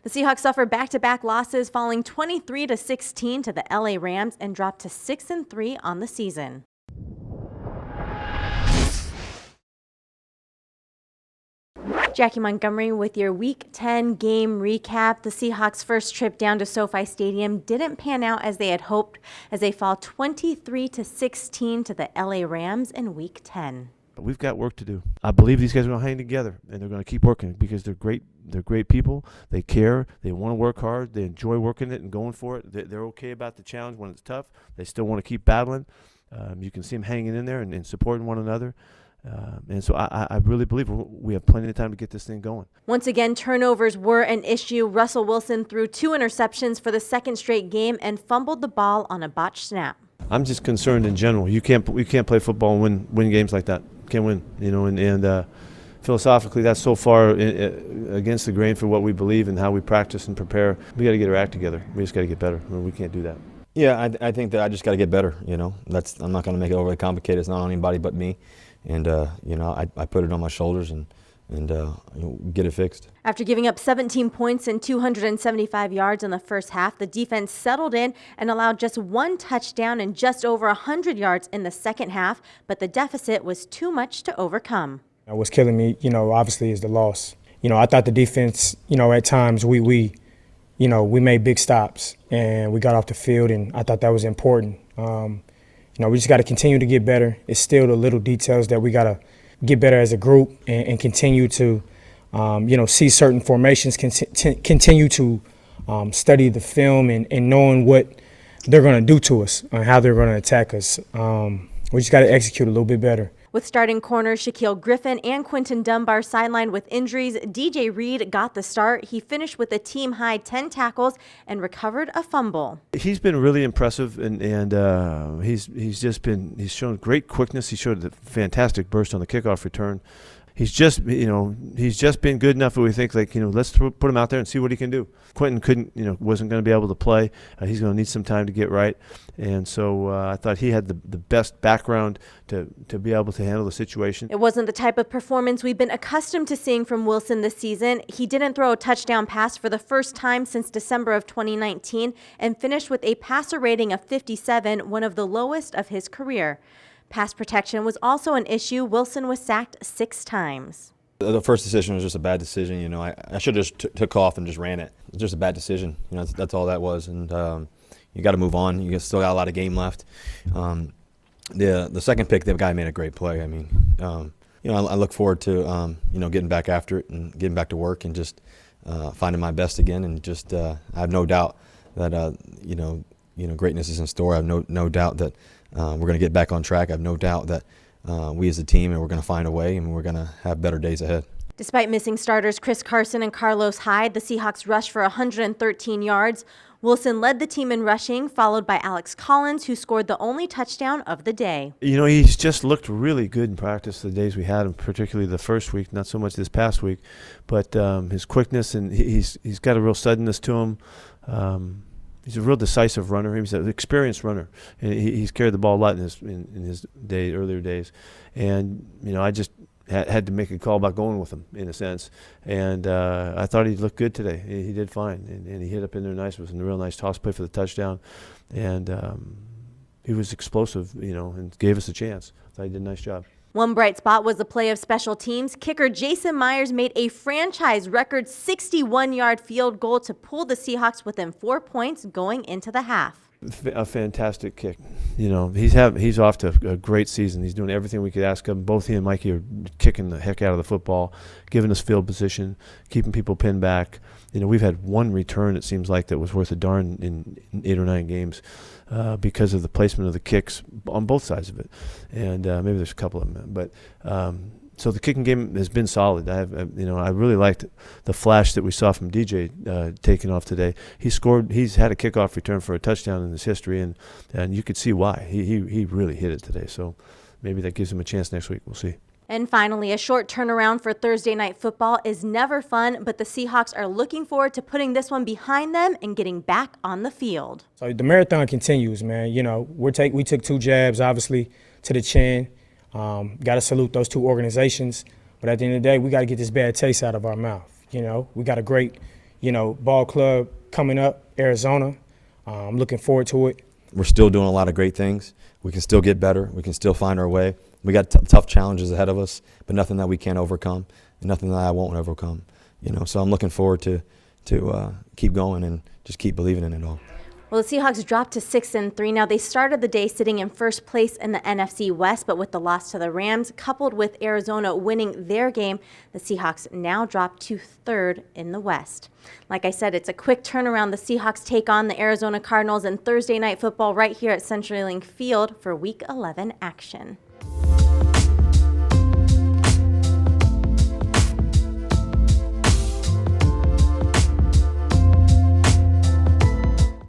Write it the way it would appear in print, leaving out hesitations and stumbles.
The Seahawks suffered back-to-back losses, falling 23-16 to the LA Rams and dropped to 6-3 on the season. Jackie Montgomery with your Week 10 game recap. The Seahawks' first trip down to SoFi Stadium didn't pan out as they had hoped, as they fall 23-16 to the LA Rams in Week 10. We've got work to do. I believe these guys are going to hang together, and they're going to keep working because they're great. They're great people. They care. They want to work hard. They enjoy working it and going for it. They're okay about the challenge when it's tough. They still want to keep battling. You can see them hanging in there and supporting one another. And so I really believe we have plenty of time to get this thing going. Once again, turnovers were an issue. Russell Wilson threw 2 interceptions for the second straight game and fumbled the ball on a botched snap. I'm just concerned in general. We can't play football and win games like that. Can't win, and philosophically that's so far against the grain for what we believe and how we practice and prepare. We got to get our act together. We just got to get better. We can't do that. Yeah, I think that I just got to get better. I'm not going to make it overly complicated. It's not on anybody but me. And, I put it on my shoulders and get it fixed. After giving up 17 points and 275 yards in the first half, the defense settled in and allowed just 1 touchdown and just over 100 yards in the second half, but the deficit was too much to overcome. What's killing me, obviously is the loss. I thought the defense, at times we made big stops and we got off the field, and I thought that was important. We just got to continue to get better. It's still the little details that we got to get better as a group and continue to, see certain formations, continue to study the film and knowing what they're going to do to us and how they're going to attack us. We just got to execute a little bit better. With starting corners Shaquille Griffin and Quinton Dunbar sidelined with injuries, DJ Reed got the start. He finished with a team-high 10 tackles and recovered a fumble. He's been really impressive, and he's shown great quickness. He showed a fantastic burst on the kickoff return. He's just been good enough that we think let's put him out there and see what he can do. Quentin wasn't going to be able to play. He's going to need some time to get right, and so I thought he had the best background to be able to handle the situation. It wasn't the type of performance we've been accustomed to seeing from Wilson this season. He didn't throw a touchdown pass for the first time since December of 2019 and finished with a passer rating of 57, one of the lowest of his career. Pass protection was also an issue. Wilson was sacked 6 times. The first decision was just a bad decision. I should have just took off and just ran it. It's just a bad decision. That's all that was. And you got to move on. You still got a lot of game left. The second pick, the guy made a great play. I look forward to getting back after it and getting back to work and just finding my best again. And just I have no doubt that greatness is in store. I have no doubt that we're going to get back on track. I have no doubt that we as a team, and we're going to find a way, and we're going to have better days ahead. Despite missing starters Chris Carson and Carlos Hyde, the Seahawks rushed for 113 yards. Wilson led the team in rushing, followed by Alex Collins, who scored the only touchdown of the day. He's just looked really good in practice the days we had him, particularly the first week, not so much this past week. But his quickness, and he's got a real suddenness to him. He's a real decisive runner. He's an experienced runner. And he's carried the ball a lot in his earlier days. And, I just had to make a call about going with him, in a sense. And I thought he looked good today. He did fine. And he hit up in there nice. It was a real nice toss play for the touchdown. And he was explosive, and gave us a chance. I thought he did a nice job. One bright spot was the play of special teams. Kicker Jason Myers made a franchise record 61-yard field goal to pull the Seahawks within 4 points going into the half. A fantastic kick. He's off to a great season. He's doing everything we could ask of him. Both he and Mikey are kicking the heck out of the football, giving us field position, keeping people pinned back. We've had one return, it seems like, that was worth a darn in 8 or 9 games because of the placement of the kicks on both sides of it. And maybe there's a couple of them. But so the kicking game has been solid. I really liked the flash that we saw from DJ taking off today. He's had a kickoff return for a touchdown in his history, and you could see why. He really hit it today. So maybe that gives him a chance next week. We'll see. And finally, a short turnaround for Thursday Night Football is never fun, but the Seahawks are looking forward to putting this one behind them and getting back on the field. So the marathon continues, man. We took 2 jabs, obviously, to the chin. Got to salute those 2 organizations. But at the end of the day, we got to get this bad taste out of our mouth. We got a great, ball club coming up, Arizona. I'm looking forward to it. We're still doing a lot of great things. We can still get better. We can still find our way. We got tough challenges ahead of us, but nothing that we can't overcome, and nothing that I won't overcome. So I'm looking forward to keep going and just keep believing in it all. Well, the Seahawks dropped to 6-3. Now, they started the day sitting in first place in the NFC West, but with the loss to the Rams, coupled with Arizona winning their game, the Seahawks now drop to third in the West. Like I said, it's a quick turnaround. The Seahawks take on the Arizona Cardinals in Thursday Night Football right here at CenturyLink Field for Week 11 action.